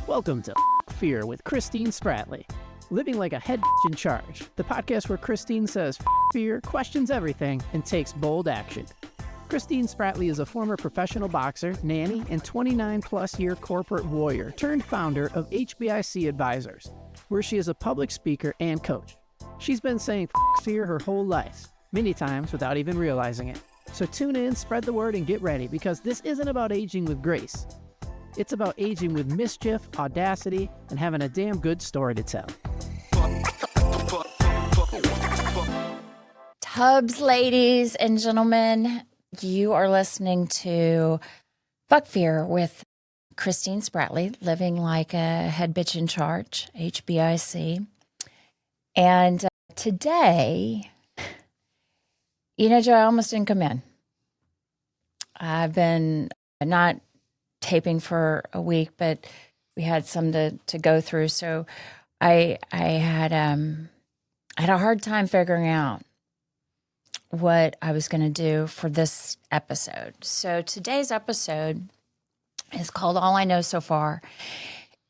Welcome to Fear with Christine Spratley. Living like a head in charge, the podcast where Christine says fear, questions everything, and takes bold action. Christine Spratley is a former professional boxer, nanny, and 29-plus year corporate warrior turned founder of HBIC Advisors, where she is a public speaker and coach. She's been saying fear her whole life, many times without even realizing it. So tune in, spread the word, and get ready, because this isn't about aging with grace. It's about aging with mischief, audacity, and having a damn good story to tell. Tubs, ladies and gentlemen, you are listening to Fuck Fear with Christine Spratley, living like a head bitch in charge, HBIC. And today, Joe, I almost didn't come in. I've been not taping for a week, but we had some to go through. So I had a hard time figuring out what I was going to do for this episode. So today's episode is called All I Know So Far.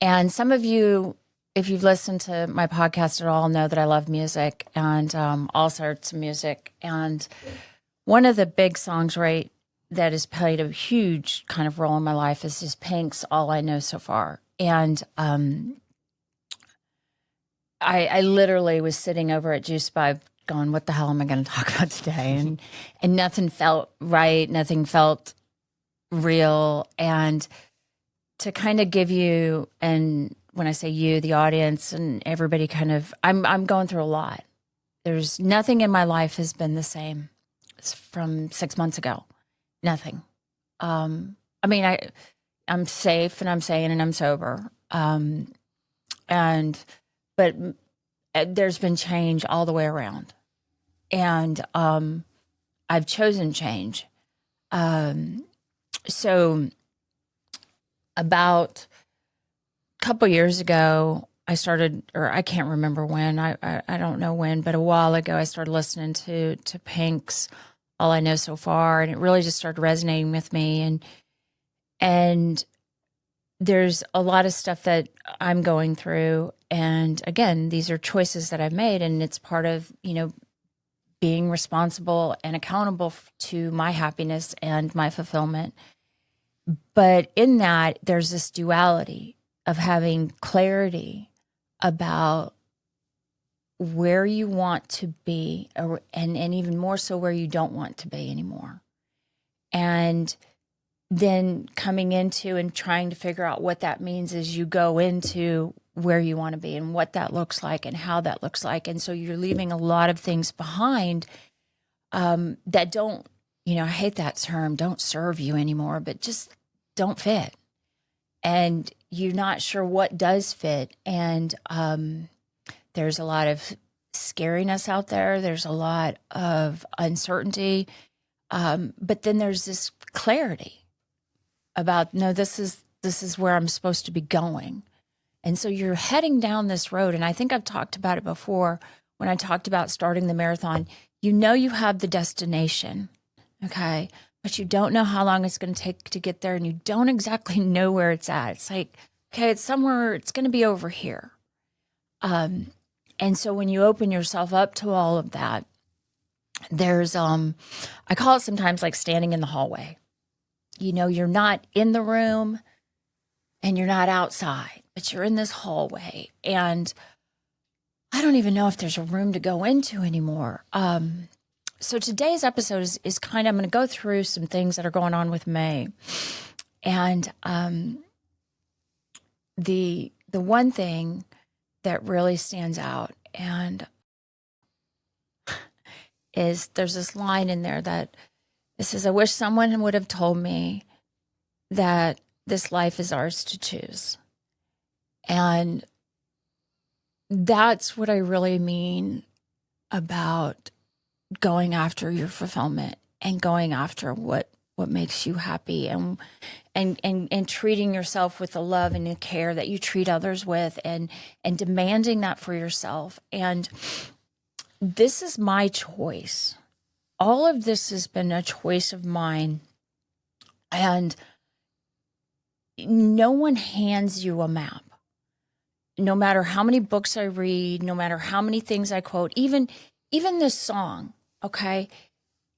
And some of you, if you've listened to my podcast at all, know that I love music and all sorts of music. And one of the big songs, right, that has played a huge kind of role in my life is Pink's All I Know So Far. And I literally was sitting over at Juice Vibe going, what the hell am I going to talk about today? And nothing felt right. Nothing felt real. And to kind of give you, and when I say you, the audience and everybody kind of, I'm going through a lot. There's nothing in my life has been the same from 6 months ago. Nothing. I'm safe and I'm sane and I'm sober. But there's been change all the way around. And I've chosen change. So about a couple years ago, I started, or I can't remember when, I don't know when, but a while ago, I started listening to Pink's All I Know So Far, and it really just started resonating with me. And there's a lot of stuff that I'm going through. And again, these are choices that I've made, and it's part of, being responsible and accountable to my happiness and my fulfillment. But in that, there's this duality of having clarity about where you want to be, and even more so where you don't want to be anymore. And then coming into and trying to figure out what that means as you go into where you want to be and what that looks like and how that looks like. And so you're leaving a lot of things behind that don't, I hate that term, don't serve you anymore, but just don't fit. And you're not sure what does fit. And there's a lot of scariness out there. There's a lot of uncertainty. But then there's this clarity about, no, this is where I'm supposed to be going. And so you're heading down this road. And I think I've talked about it before when I talked about starting the marathon. You have the destination, okay? But you don't know how long it's going to take to get there, and you don't exactly know where it's at. It's like, okay, it's somewhere, it's going to be over here. And so when you open yourself up to all of that, there's, I call it sometimes like standing in the hallway. You're not in the room and you're not outside, but you're in this hallway. And I don't even know if there's a room to go into anymore. So today's episode is kind of, I'm going to go through some things that are going on with May. And the one thing that really stands out and is there's this line in there that it says, I wish someone would have told me that this life is ours to choose. And that's what I really mean about going after your fulfillment and going after what makes you happy and treating yourself with the love and the care that you treat others with and demanding that for yourself. And this is my choice. All of this has been a choice of mine. And no one hands you a map. no matter how many books I read, no matter how many things I quote, even this song, okay,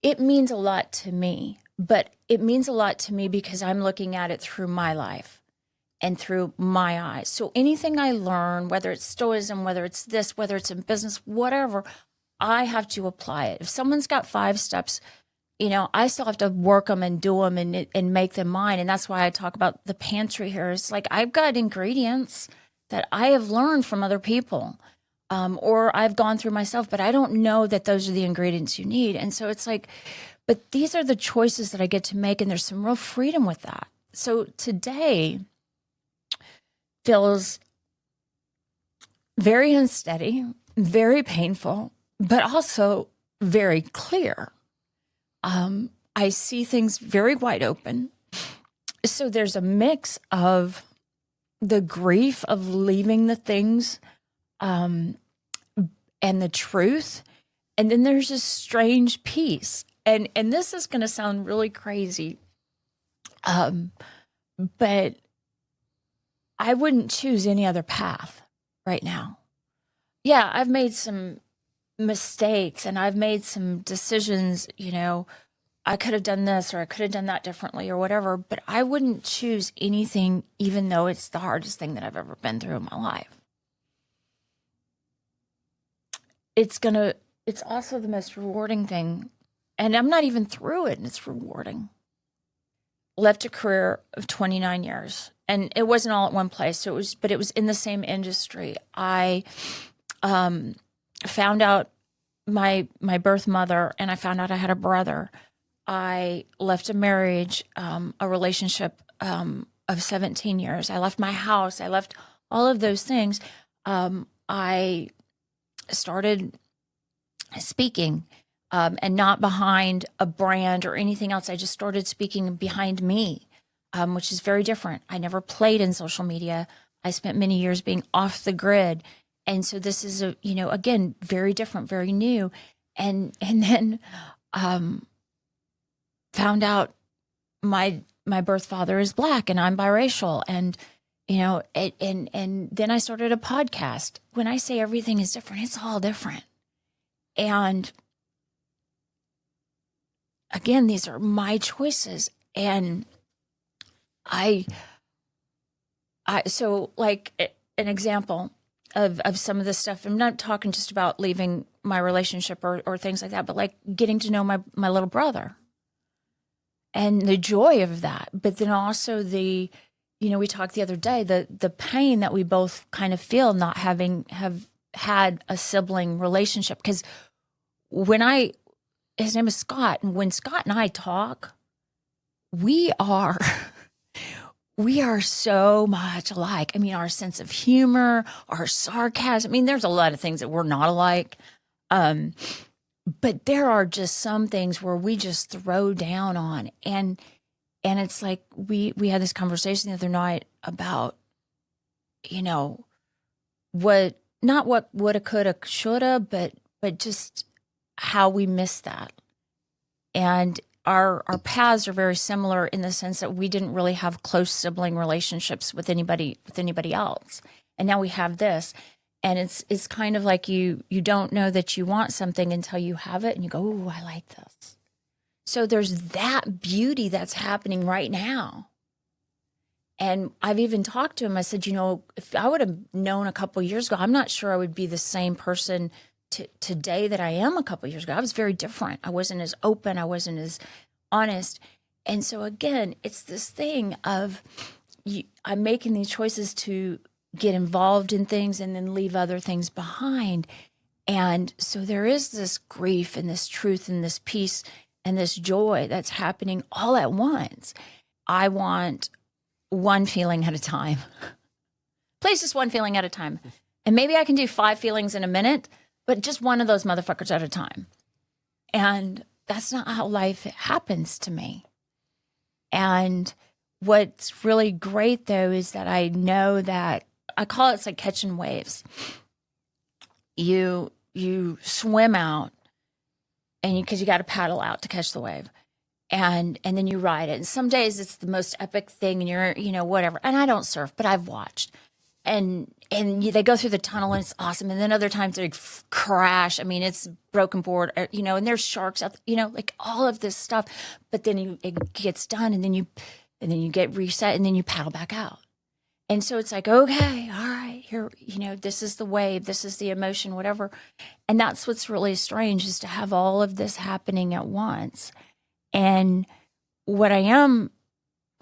it means a lot to me, but it means a lot to me because I'm looking at it through my life and through my eyes. So anything I learn, whether it's stoicism, whether it's this, whether it's in business, whatever, I have to apply it. If someone's got 5 steps, I still have to work them and do them and make them mine. And that's why I talk about the pantry here. It's like I've got ingredients that I have learned from other people, or I've gone through myself, but I don't know that those are the ingredients you need. And so it's like, but these are the choices that I get to make, and there's some real freedom with that. So today feels very unsteady, very painful, but also very clear. I see things very wide open. So there's a mix of the grief of leaving the things, and the truth. And then there's a strange peace. And this is going to sound really crazy. But I wouldn't choose any other path right now. Yeah, I've made some mistakes and I've made some decisions, I could have done this or I could have done that differently or whatever, but I wouldn't choose anything, even though it's the hardest thing that I've ever been through in my life. It's also the most rewarding thing. And I'm not even through it, and it's rewarding. Left a career of 29 years, and it wasn't all at one place. But it was in the same industry. I found out my birth mother, and I found out I had a brother. I left a marriage, a relationship of 17 years. I left my house. I left all of those things. I started speaking, and not behind a brand or anything else. I just started speaking behind me, which is very different. I never played in social media. I spent many years being off the grid. And so this is again, very different, very new. And then found out my birth father is Black and I'm biracial. And, and then I started a podcast. When I say everything is different, it's all different. And again, these are my choices. And so like an example of some of this stuff, I'm not talking just about leaving my relationship or things like that, but like getting to know my little brother and the joy of that. But then also we talked the other day, the pain that we both kind of feel not having have had a sibling relationship. Because his name is Scott, and when Scott and I talk, we are so much alike. I mean, our sense of humor, our sarcasm. I mean, there's a lot of things that we're not alike. But there are just some things where we just throw down on. And it's like we had this conversation the other night about, not what woulda, coulda, shoulda, but just how we miss that. And our paths are very similar in the sense that we didn't really have close sibling relationships with anybody else. And now we have this. And it's kind of like you don't know that you want something until you have it and you go, "Oh, I like this." So there's that beauty that's happening right now. And I've even talked to him. I said, if I would have known a couple of years ago, I'm not sure I would be the same person today that I am a couple of years ago. I was very different. I wasn't as open. I wasn't as honest. And so again, it's this thing of I'm making these choices to get involved in things and then leave other things behind. And so there is this grief and this truth and this peace and this joy that's happening all at once. I want one feeling at a time. Please, just one feeling at a time. And maybe I can do 5 feelings in a minute, but just one of those motherfuckers at a time. And that's not how life happens to me. And what's really great, though, is that I know that I call it's like catching waves. You swim out, and because you got to paddle out to catch the wave, and then you ride it. And some days it's the most epic thing, and you're whatever. And I don't surf, but I've watched. they go through the tunnel and it's awesome. And then other times they crash. I mean, it's broken board, and there's sharks out, like all of this stuff. But then it gets done, and then you get reset, and then you paddle back out. And so it's like, okay, all right, here, this is the wave, this is the emotion, whatever. And that's what's really strange, is to have all of this happening at once. And what I am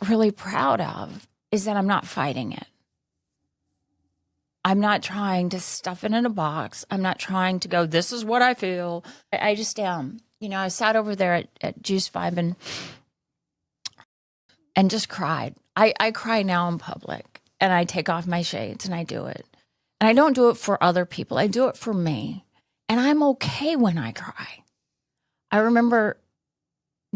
really proud of is that I'm not fighting it. I'm not trying to stuff it in a box. I'm not trying to go, this is what I feel. I just am. I sat over there at Juice Vibe and just cried. I cry now in public, and I take off my shades and I do it. And I don't do it for other people. I do it for me. And I'm okay when I cry. I remember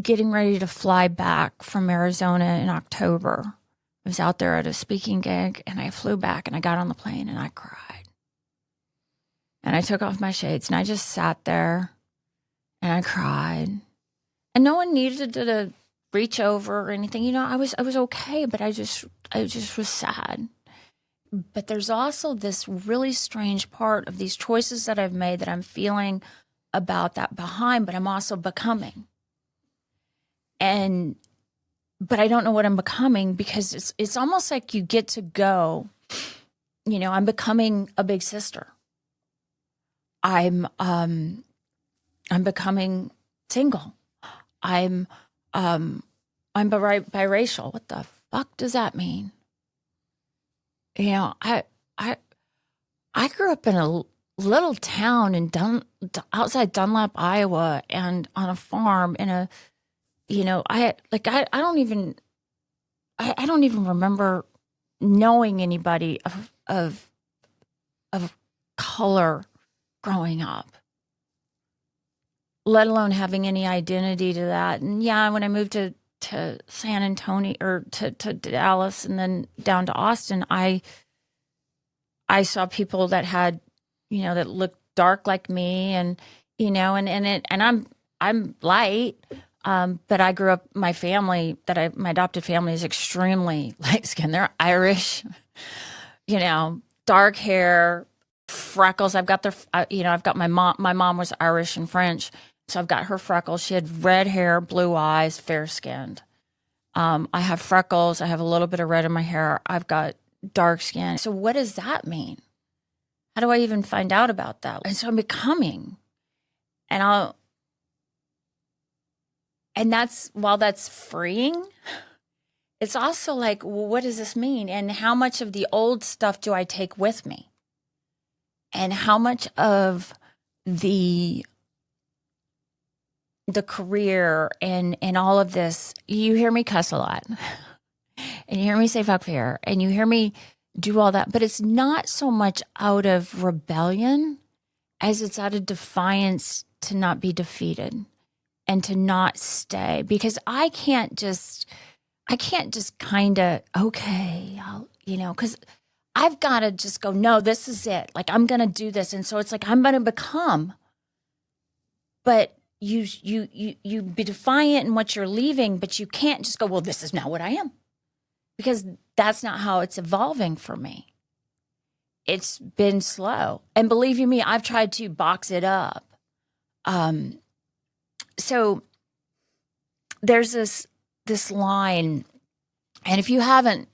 getting ready to fly back from Arizona in October. I was out there at a speaking gig, and I flew back, and I got on the plane and I cried. And I took off my shades and I just sat there and I cried. And no one needed to reach over or anything. I was okay, but I just was sad. But there's also this really strange part of these choices that I've made that I'm feeling about that behind, but I'm also becoming. But I don't know what I'm becoming, because it's almost like you get to go, I'm becoming a big sister. I'm becoming single. I'm biracial. What the fuck does that mean? I grew up in a little town in outside Dunlap, Iowa, and on a farm in a, I don't even remember knowing anybody of color growing up, let alone having any identity to that. And yeah, when I moved to San Antonio, or to Dallas, and then down to Austin, I saw people that had, that looked dark like me, and I'm light, but I grew up, my adopted family is extremely light skinned. They're Irish, dark hair, freckles. I've got I've got my mom was Irish and French. So I've got her freckles. She had red hair, blue eyes, fair skinned. I have freckles. I have a little bit of red in my hair. I've got dark skin. So what does that mean? How do I even find out about that? And so I'm becoming, and while that's freeing, it's also like, well, what does this mean? And how much of the old stuff do I take with me? And how much of the career and all of this, you hear me cuss a lot, and you hear me say fuck fear, and you hear me do all that, but it's not so much out of rebellion as it's out of defiance to not be defeated and to not stay, because I can't just kind of, okay, because I've got to just go, no, this is it. Like, I'm going to do this. And so it's like, I'm going to become, but you be defiant in what you're leaving, but you can't just go, well, this is not what I am, because that's not how it's evolving for me. It's been slow. And believe you me, I've tried to box it up. So there's this line, and if you haven't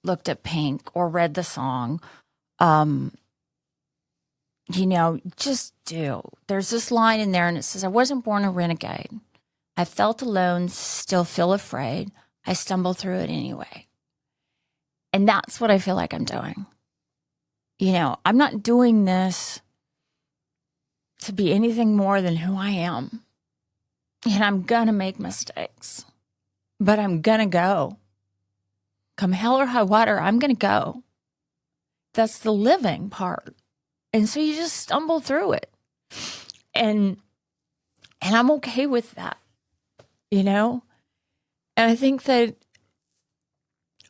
looked at Pink or read the song, just do. There's this line in there, and it says, I wasn't born a renegade. I felt alone, still feel afraid. I stumble through it anyway. And that's what I feel like I'm doing. I'm not doing this to be anything more than who I am. And I'm going to make mistakes, but I'm going to go. Come hell or high water, I'm going to go. That's the living part. And so you just stumble through it. And I'm okay with that, And I think that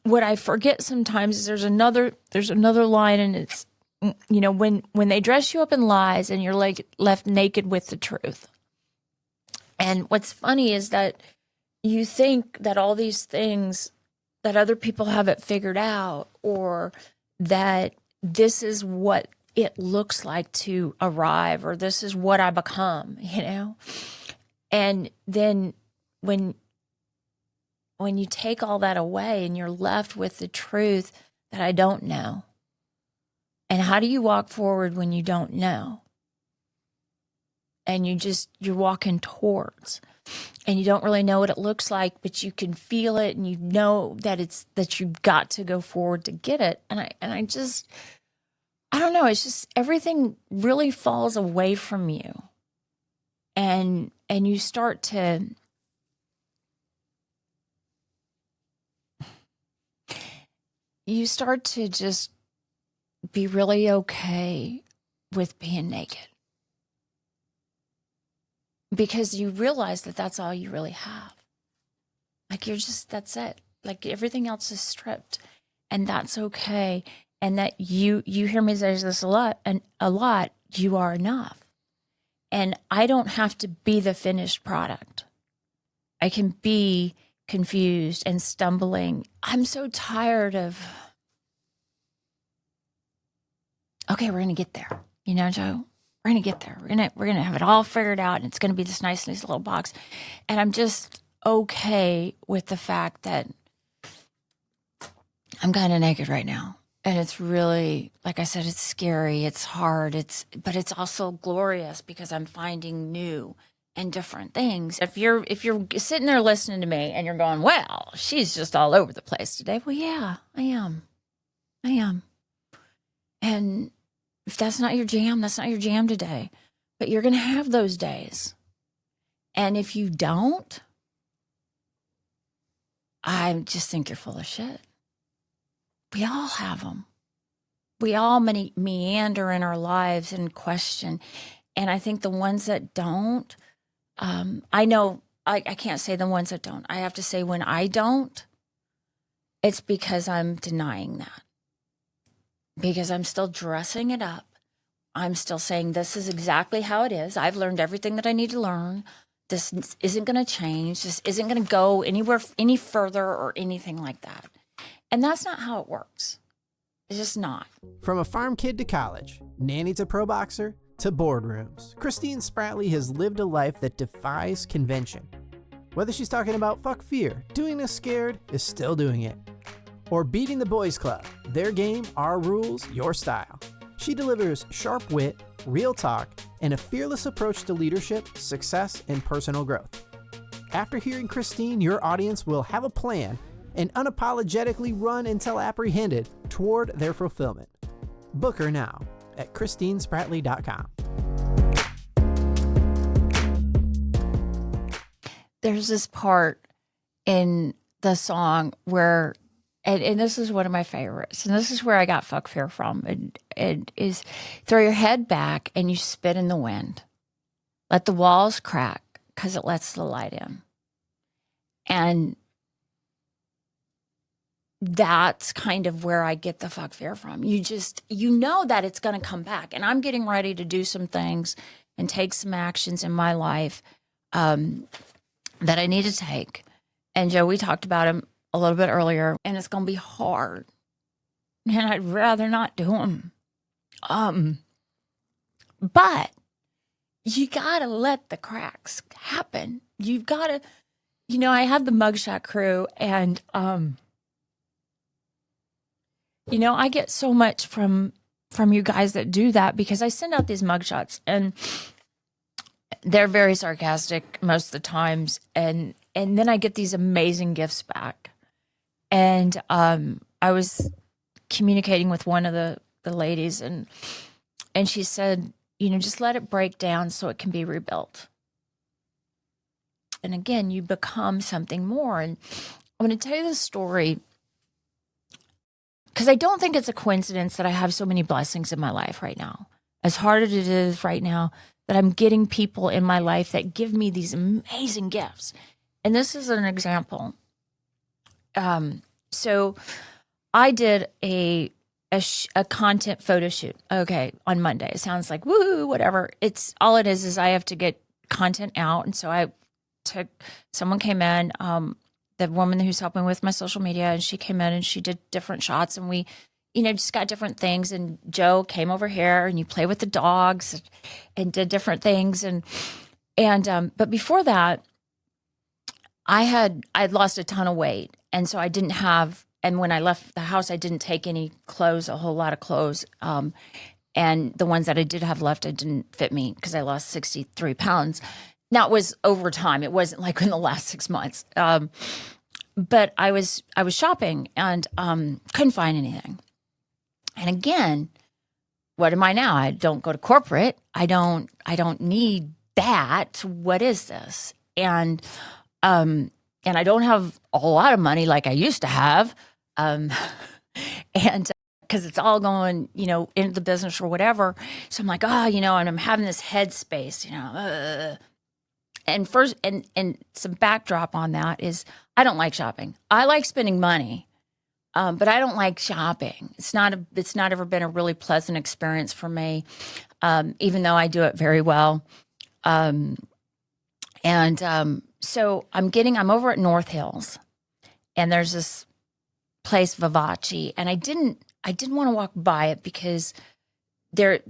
what I forget sometimes is there's another line, and it's, when they dress you up in lies and you're like left naked with the truth. And what's funny is that you think that all these things, that other people have it figured out, or that this is what it looks like to arrive, or this is what I become, you know? And then when you take all that away and you're left with the truth that I don't know. And how do you walk forward when you don't know? And you're walking towards, and you don't really know what it looks like, but you can feel it, and you know that you've got to go forward to get it. And I don't know, it's just everything really falls away from you. And you start to just be really okay with being naked, because you realize that that's all you really have. Like, that's it. Like, everything else is stripped, and that's okay. And that you hear me say this a lot, you are enough. And I don't have to be the finished product. I can be confused and stumbling. I'm so tired of, okay, we're going to get there. You know, Joe, we're going to get there. We're going to have it all figured out, and it's going to be this nice little box. And I'm just okay with the fact that I'm kind of naked right now. And it's really, like I said, it's scary, it's hard, but it's also glorious, because I'm finding new and different things. If you're sitting there listening to me and you're going, well, she's just all over the place today. Well, yeah, I am. And if that's not your jam, that's not your jam today. But you're going to have those days. And if you don't, I just think you're full of shit. We all have them. We all meander in our lives and question. And I think the ones that don't, I know I can't say the ones that don't. I have to say, when I don't, it's because I'm denying that. Because I'm still dressing it up. I'm still saying, this is exactly how it is. I've learned everything that I need to learn. This isn't going to change. This isn't going to go anywhere any further or anything like that. And that's not how it works. It's just not. From a farm kid to college, nanny to pro boxer to boardrooms, Christine Spratley has lived a life that defies convention. Whether she's talking about fuck fear, doing this scared is still doing it, or beating the boys club, their game, our rules, your style. She delivers sharp wit, real talk, and a fearless approach to leadership, success, and personal growth. After hearing Christine, your audience will have a plan and unapologetically run until apprehended toward their fulfillment. Book her now at christinespratley.com. There's this part in the song where, and this is one of my favorites, and this is where I got fuck fear from, and is throw your head back and you spit in the wind. Let the walls crack, because it lets the light in. And that's kind of where I get the fuck fear from. You know that it's going to come back. And I'm getting ready to do some things and take some actions in my life that I need to take. And Joe, we talked about them a little bit earlier, and it's going to be hard. And I'd rather not do them. But you got to let the cracks happen. You've got to, I have the mugshot crew, and, I get so much from you guys that do that, because I send out these mugshots, and they're very sarcastic most of the times, and then I get these amazing gifts back. And I was communicating with one of the ladies, and she said, just let it break down so it can be rebuilt. And again, you become something more. And I'm going to tell you the story, because I don't think it's a coincidence that I have so many blessings in my life right now. As hard as it is right now, that I'm getting people in my life that give me these amazing gifts. And this is an example. So I did a content photo shoot, okay, on Monday. It sounds like, woo, whatever. All it is I have to get content out. And so someone came in, the woman who's helping with my social media, and she came in and she did different shots, and we, just got different things. And Joe came over here and you play with the dogs and did different things. But before that, I'd lost a ton of weight. And so I didn't have, and when I left the house, I didn't take any clothes, a whole lot of clothes. And the ones that I did have left, it didn't fit me because I lost 63 pounds. Now it was over time. It wasn't like in the last 6 months. But I was shopping and couldn't find anything. And again, what am I now? I don't go to corporate. I don't need that. What is this? And I don't have a whole lot of money like I used to have. And because it's all going, into the business or whatever. So I'm like, and I'm having this headspace, And first, and some backdrop on that is I don't like shopping. I like spending money, but I don't like shopping. It's not ever been a really pleasant experience for me, even though I do it very well. So I'm over at North Hills, and there's this place Vivace, and I didn't want to walk by it because there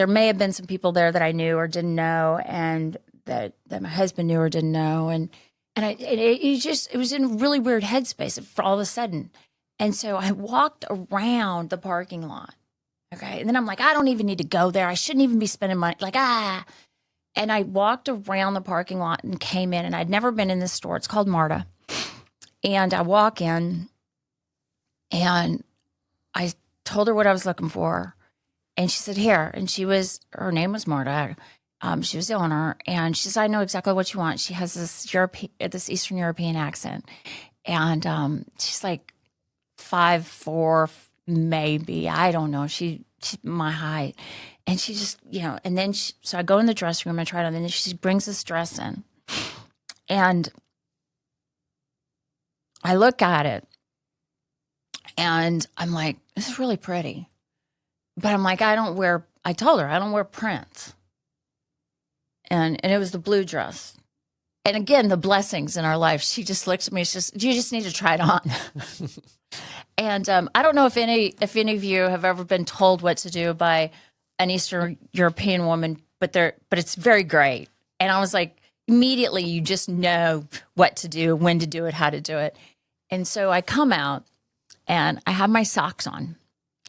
may have been some people there that I knew or didn't know, and that my husband knew or didn't know, and it was in a really weird headspace for all of a sudden, and so I walked around the parking lot, okay, and then I'm like, I don't even need to go there. I shouldn't even be spending money, and I walked around the parking lot and came in, and I'd never been in this store. It's called Marta, and I walk in, and I told her what I was looking for, and she said, here. And her name was Marta. She was the owner, and she said, I know exactly what you want. She has this Eastern European accent, and she's like 5'4", maybe. I don't know. She's my height, and she just, and then so I go in the dressing room, I try it on, and then she brings this dress in, and I look at it, and I'm like, this is really pretty. But I'm like, I told her I don't wear prints. And it was the blue dress. And again, the blessings in our life. She just looks at me, she says, you just need to try it on. And I don't know if any of you have ever been told what to do by an Eastern European woman, but it's very great. And I was like, immediately you just know what to do, when to do it, how to do it. And so I come out and I have my socks on.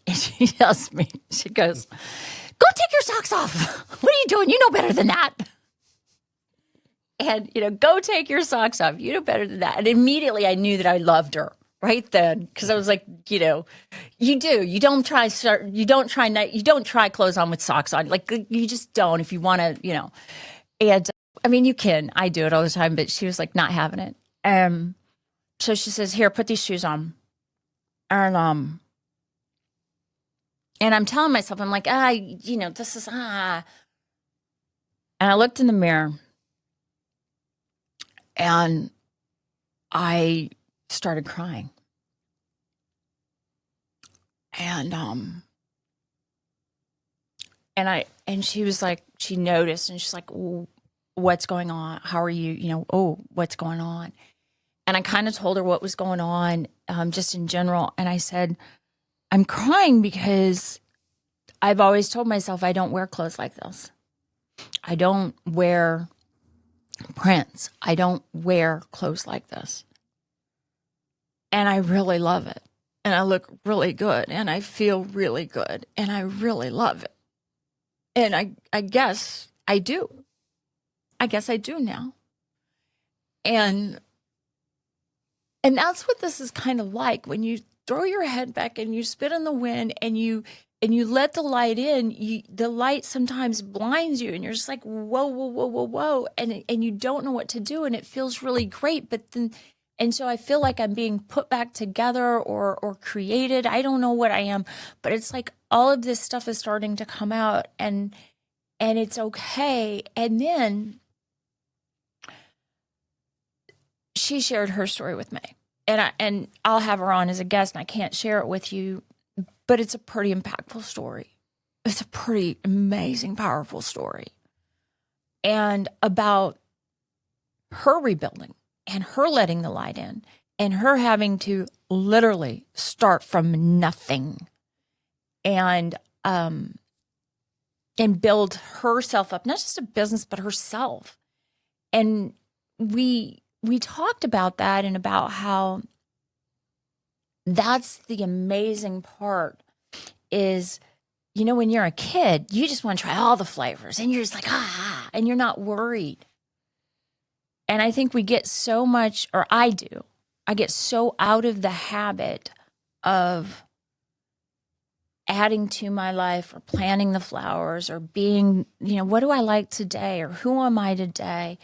And she tells me, she goes, go take your socks off. What are you doing? You know better than that. And, go take your socks off. You know better than that. And immediately I knew that I loved her right then. Because I was like, you do. You don't try clothes on with socks on. Like, you just don't if you want to, And, I mean, you can. I do it all the time. But she was like not having it. So she says, here, put these shoes on. And I'm telling myself, I'm like, this is, And I looked in the mirror and I started crying. And she was like, she noticed and she's like, what's going on? How are you? What's going on? And I kind of told her what was going on, just in general. And I said, I'm crying because I've always told myself I don't wear clothes like this. I don't wear prints. I don't wear clothes like this. And I really love it. And I look really good. And I feel really good. And I really love it. And I guess I do. I guess I do now. And that's what this is kind of like when you throw your head back and you spit in the wind and you let the light in. The light sometimes blinds you, and you're just like, whoa, and you don't know what to do, and it feels really great. But then, and so I feel like I'm being put back together or created. I don't know what I am, but it's like all of this stuff is starting to come out, and it's okay. And then she shared her story with me. And I'll have her on as a guest, and I can't share it with you, but it's a pretty impactful story. It's a pretty amazing, powerful story. And about her rebuilding and her letting the light in and her having to literally start from nothing and build herself up, not just a business, but herself. And we talked about that and about how that's the amazing part is, when you're a kid, you just want to try all the flavors and you're just like, and you're not worried. And I think we get so much, or I get so out of the habit of adding to my life or planting the flowers or being, what do I like today or who am I today?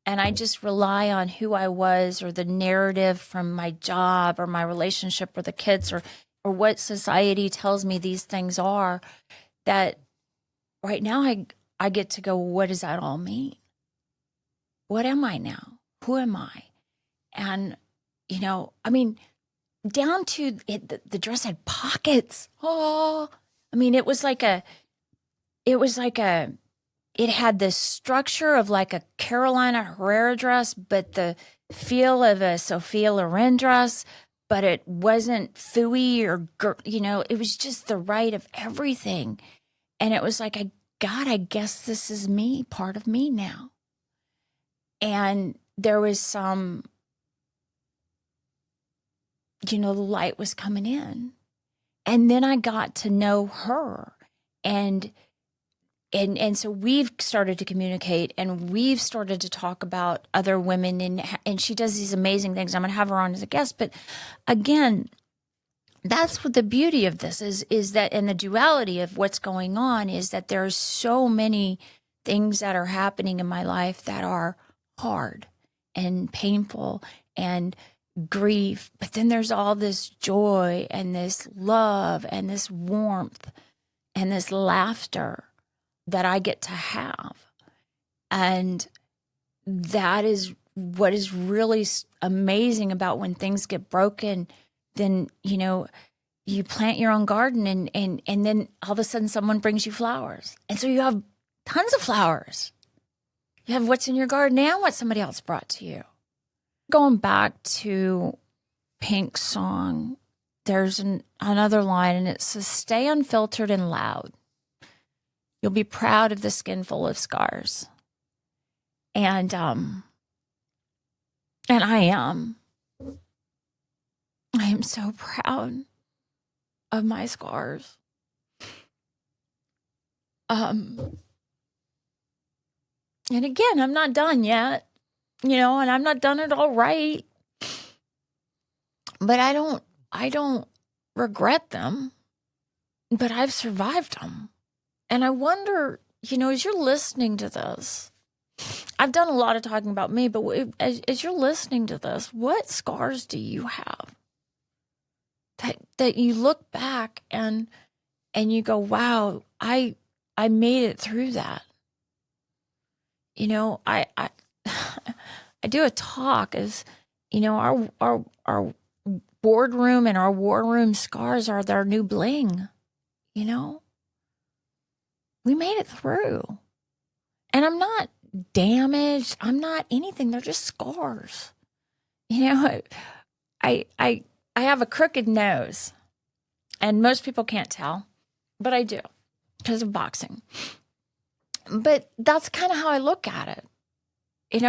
And I just rely on who I was or the narrative from my job or my relationship with the kids or what society tells me these things are, that right now I get to go, what does that all mean? What am I now? Who am I? And, down to it, the dress had pockets. Oh, it had the structure of like a Carolina Herrera dress, but the feel of a Sophia Loren dress, but it wasn't fooey or, it was just the right of everything. And it was like, I guess this is me, part of me now. And there was some, the light was coming in. And then I got to know her. And so we've started to communicate and we've started to talk about other women and she does these amazing things. I'm going to have her on as a guest. But again, that's what the beauty of this is that, and the duality of what's going on is that there's so many things that are happening in my life that are hard and painful and grief. But then there's all this joy and this love and this warmth and this laughter that I get to have. And that is what is really amazing about when things get broken. Then, you plant your own garden and then all of a sudden someone brings you flowers. And so you have tons of flowers. You have what's in your garden and what somebody else brought to you. Going back to Pink's song, there's another line and it says, stay unfiltered and loud. You'll be proud of the skin full of scars. And I am so proud of my scars. And again, I'm not done yet, and I'm not done it all right. But I don't regret them, but I've survived them. And I wonder, as you're listening to this, I've done a lot of talking about me, but as you're listening to this, what scars do you have that you look back and you go, wow, I made it through that. I I do a talk as, our boardroom and our war room scars are their new bling, We made it through. And I'm not damaged. I'm not anything. They're just scars. I have a crooked nose. And most people can't tell. But I do. Because of boxing. But that's kind of how I look at it.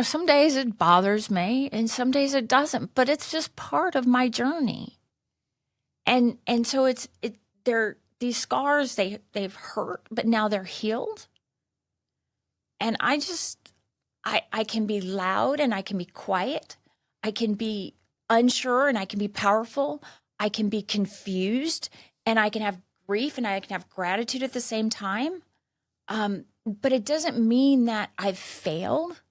Some days it bothers me. And some days it doesn't. But it's just part of my journey. And so these scars, they've hurt, but now they're healed. And I can be loud and I can be quiet. I can be unsure and I can be powerful. I can be confused and I can have grief and I can have gratitude at the same time. But it doesn't mean that I've failed.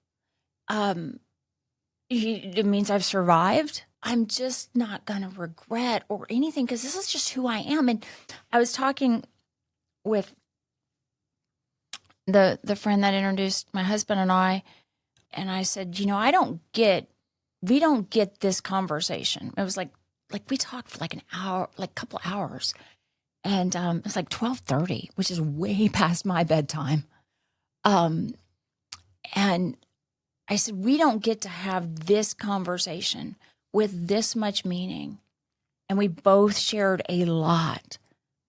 It means I've survived. I'm just not going to regret or anything because this is just who I am. And I was talking with the friend that introduced my husband and I said, we don't get this conversation. It was like we talked for like an hour, like a couple hours. And it was like 12:30, which is way past my bedtime. And I said, we don't get to have this conversation with this much meaning. And we both shared a lot,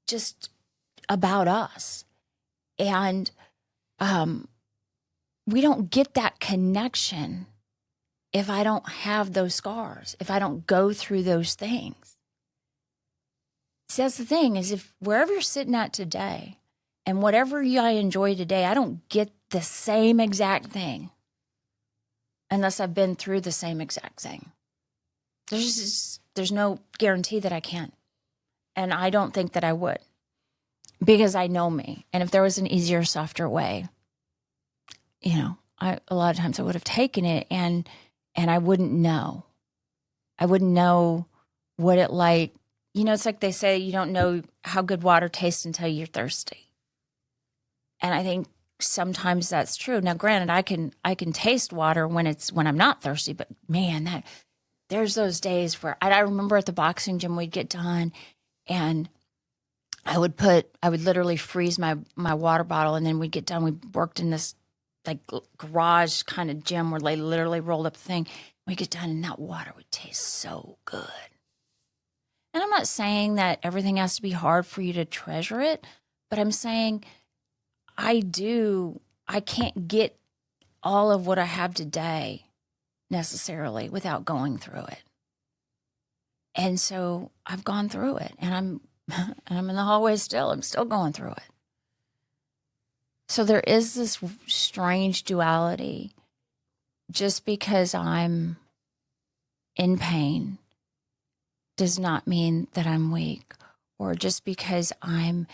just about us. And we don't get that connection if I don't have those scars, if I don't go through those things. See, that's the thing, is if wherever you're sitting at today and whatever I enjoy today, I don't get the same exact thing unless I've been through the same exact thing. There's no guarantee that I can. And I don't think that I would, because I know me. And if there was an easier, softer way, a lot of times I would have taken it, and I wouldn't know. I wouldn't know what it like. It's like they say, you don't know how good water tastes until you're thirsty. And I think sometimes that's true. Now, granted, I can taste water when I'm not thirsty, but man, there's those days where I remember at the boxing gym, we'd get done and I would literally freeze my water bottle, and then we'd get done. We worked in this like garage kind of gym where they literally rolled up the thing. We'd get done and that water would taste so good. And I'm not saying that everything has to be hard for you to treasure it, but I'm saying I can't get all of what I have today necessarily without going through it. And so I've gone through it, and I'm in the hallway still. I'm still going through it. So there is this strange duality. Just because I'm in pain does not mean that I'm weak, or just because I'm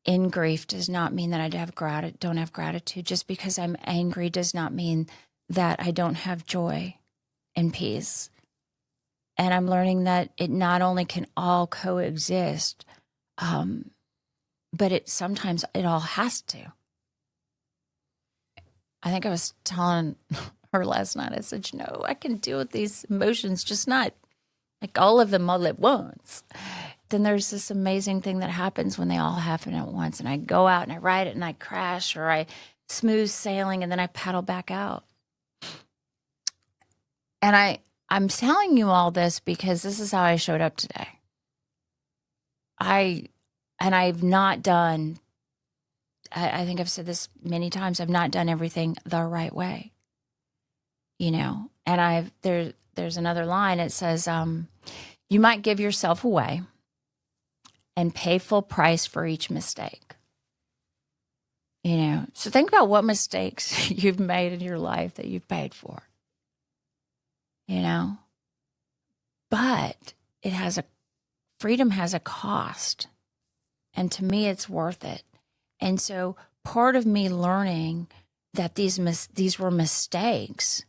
in grief does not mean that I don't have gratitude. Just because I'm angry does not mean that I don't have joy and peace. And I'm learning that it not only can all coexist, but sometimes it all has to. I think I was telling her last night, I said, I can deal with these emotions, just not like all of them all at once. Then there's this amazing thing that happens when they all happen at once. And I go out and I ride it and I crash, or I smooth sailing and then I paddle back out. And I'm telling you all this because this is how I showed up today. I've not done, I think I've said this many times, I've not done everything the right way, and there's another line. It says, you might give yourself away and pay full price for each mistake. So think about what mistakes you've made in your life that you've paid for, but freedom has a cost. And to me, it's worth it. And so part of me learning that these were mistakes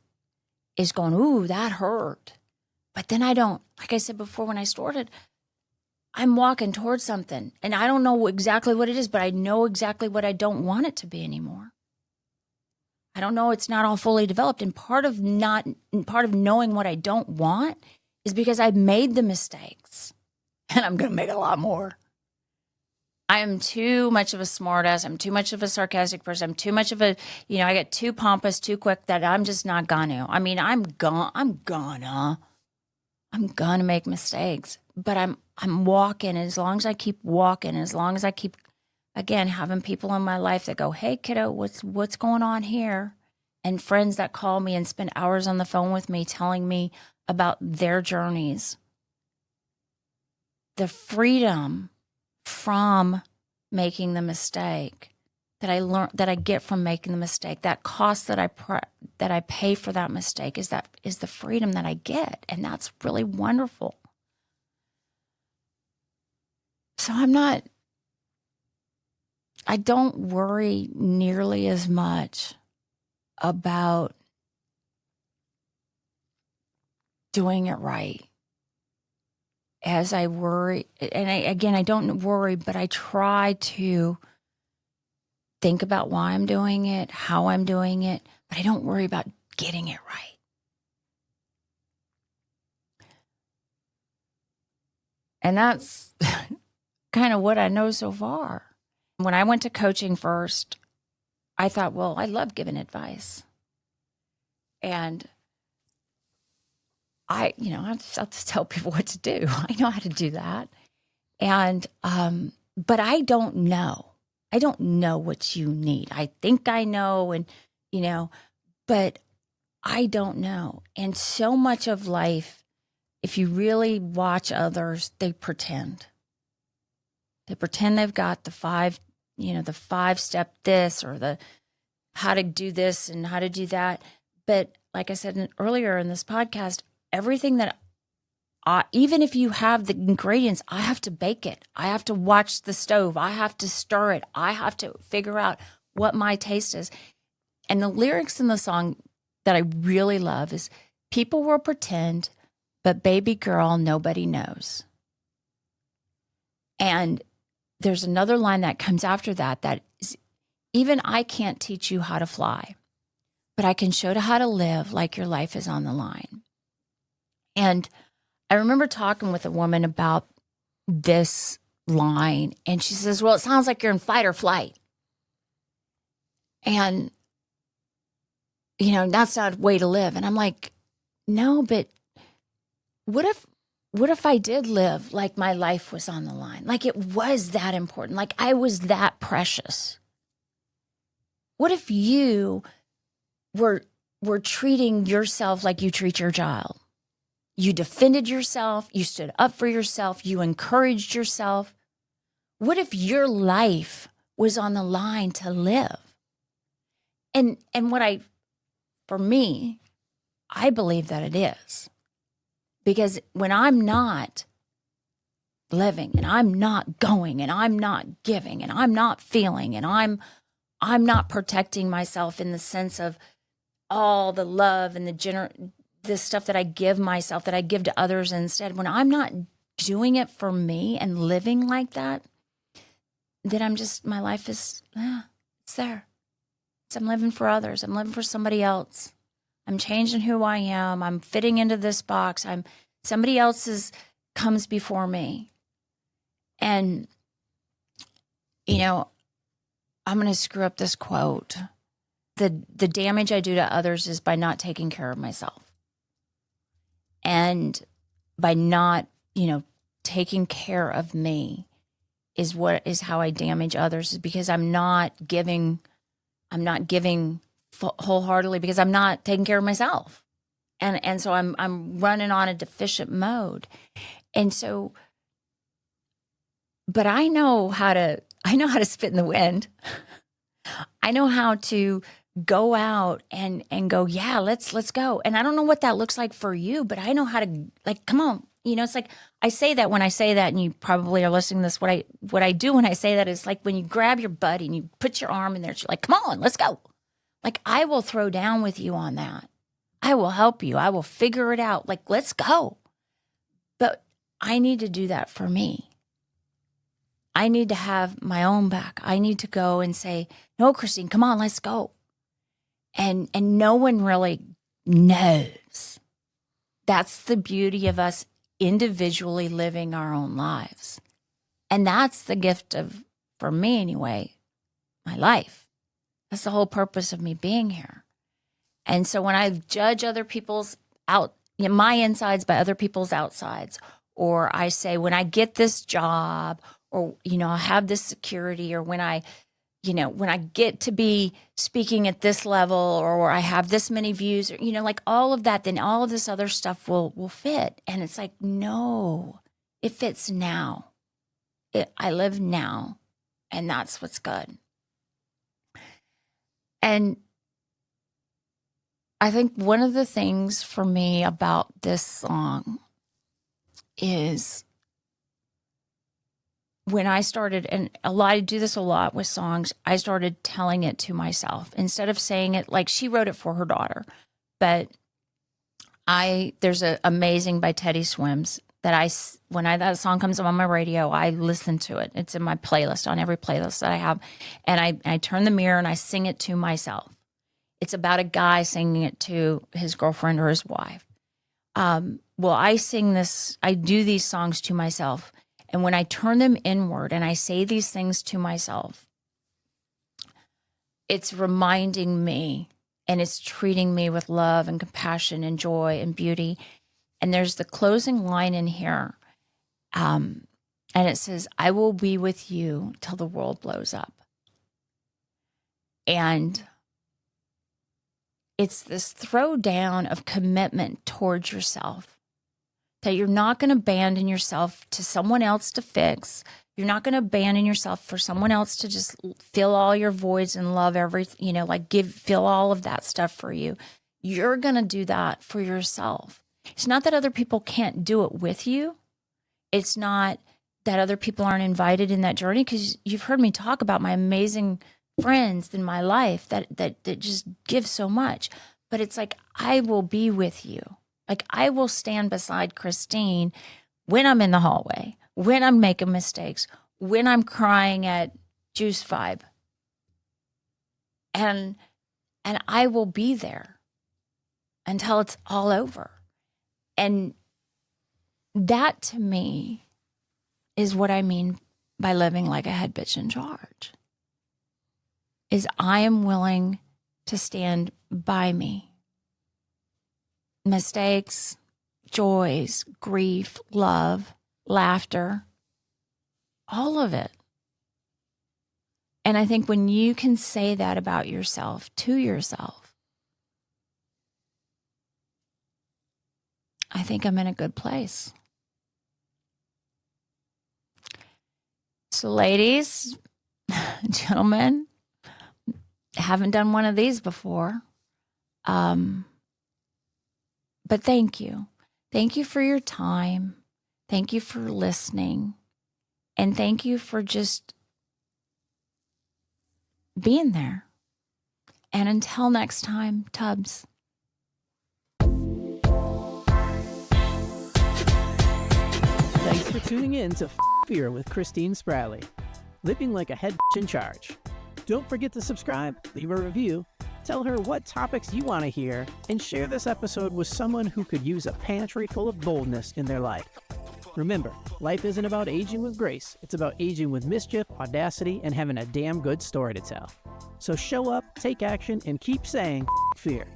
is going, ooh, that hurt. But then I don't, like I said before when I started, I'm walking towards something and I don't know exactly what it is, but I know exactly what I don't want it to be anymore. I don't know, it's not all fully developed. And part of knowing what I don't want is because I've made the mistakes, and I'm going to make a lot more. I am too much of a smartass. I'm too much of a sarcastic person. I'm too much of a, I get too pompous too quick that I'm just not gonna. I mean, I'm gonna make mistakes, but I'm walking. As long as I keep walking, as long as I keep, again, having people in my life that go, hey kiddo, what's going on here? And friends that call me and spend hours on the phone with me telling me about their journeys. The freedom from making the mistake that I learned, that I get from making the mistake, that cost that I pay for that mistake is the freedom that I get, and that's really wonderful. So I don't worry nearly as much about doing it right as I worry. And I don't worry, but I try to think about why I'm doing it, how I'm doing it, but I don't worry about getting it right. And that's kind of what I know so far. When I went to coaching first, I thought, well, I love giving advice. And I have to tell people what to do. I know how to do that. And, but I don't know. I don't know what you need. I think I know, and, but I don't know. And so much of life, if you really watch others, they pretend. They pretend they've got the 5-step this, or the how to do this and how to do that. But like I said earlier in this podcast, everything that even if you have the ingredients, I have to bake it. I have to watch the stove. I have to stir it. I have to figure out what my taste is. And the lyrics in the song that I really love is, people will pretend, but baby girl, nobody knows. And there's another line that comes after that is, even I can't teach you how to fly, but I can show you how to live like your life is on the line. And I remember talking with a woman about this line, and she says, well, it sounds like you're in fight or flight. And, that's not a way to live. And I'm like, no, but what if I did live like my life was on the line? Like it was that important. Like I was that precious. What if you were treating yourself like you treat your child? You defended yourself. You stood up for yourself. You encouraged yourself. What if your life was on the line to live? And for me, I believe that it is. Because when I'm not living, and I'm not going, and I'm not giving, and I'm not feeling, and I'm not protecting myself in the sense of all the love and the stuff that I give myself, that I give to others instead, when I'm not doing it for me and living like that, then my life is, it's there. I'm living for others. I'm living for somebody else. I'm changing who I am. I'm fitting into this box. Somebody else's comes before me. And, I'm going to screw up this quote. The damage I do to others is by not taking care of myself. And by not, taking care of me is how I damage others, is because I'm not giving wholeheartedly, because I'm not taking care of myself. And so I'm running on a deficient mode. And so, but I know how to spit in the wind. I know how to go out and go, yeah, let's go. And I don't know what that looks like for you, but I know how to, like, come on. It's like I say that when I say that, and you probably are listening to this, what I do when I say that is like when you grab your buddy and you put your arm in there, you're like, come on, let's go. Like, I will throw down with you on that. I will help you. I will figure it out. Like, let's go. But I need to do that for me. I need to have my own back. I need to go and say, no, Christine, come on, let's go. And no one really knows. That's the beauty of us individually living our own lives. And that's the gift of, for me anyway, my life. That's the whole purpose of me being here. And so when I judge other people's my insides by other people's outsides, or I say, when I get this job, or, I have this security, or when I get to be speaking at this level, or I have this many views, or, like all of that, then all of this other stuff will fit. And it's like, no, it fits now. I live now, and that's what's good. And I think one of the things for me about this song is when I started, and I do this a lot with songs, I started telling it to myself instead of saying it. Like, she wrote it for her daughter, but there's an Amazing by Teddy Swims that when that song comes up on my radio, I listen to it. It's in my playlist, on every playlist that I have. And I turn the mirror and I sing it to myself. It's about a guy singing it to his girlfriend or his wife. Well, I do these songs to myself. And when I turn them inward and I say these things to myself, it's reminding me, and it's treating me with love and compassion and joy and beauty. And there's the closing line in here. And it says, I will be with you till the world blows up. And it's this throwdown of commitment towards yourself, that you're not going to abandon yourself to someone else to fix. You're not going to abandon yourself for someone else to just fill all your voids and love everything, fill all of that stuff for you. You're going to do that for yourself. It's not that other people can't do it with you. It's not that other people aren't invited in that journey, because you've heard me talk about my amazing friends in my life that just give so much. But it's like, I will be with you. Like, I will stand beside Christine when I'm in the hallway, when I'm making mistakes, when I'm crying at Juice Vibe. And I will be there until it's all over. And that, to me, is what I mean by living like a head bitch in charge. Is I am willing to stand by me. Mistakes, joys, grief, love, laughter, all of it. And I think when you can say that about yourself, to yourself, I think I'm in a good place. So ladies, gentlemen, haven't done one of these before. But thank you. Thank you for your time. Thank you for listening. And thank you for just being there. And until next time, Tubbs. Thanks for tuning in to Fear with Christine Spratley. Living like a head in charge. Don't forget to subscribe, leave a review, tell her what topics you want to hear, and share this episode with someone who could use a pantry full of boldness in their life. Remember, life isn't about aging with grace. It's about aging with mischief, audacity, and having a damn good story to tell. So show up, take action, and keep saying fear.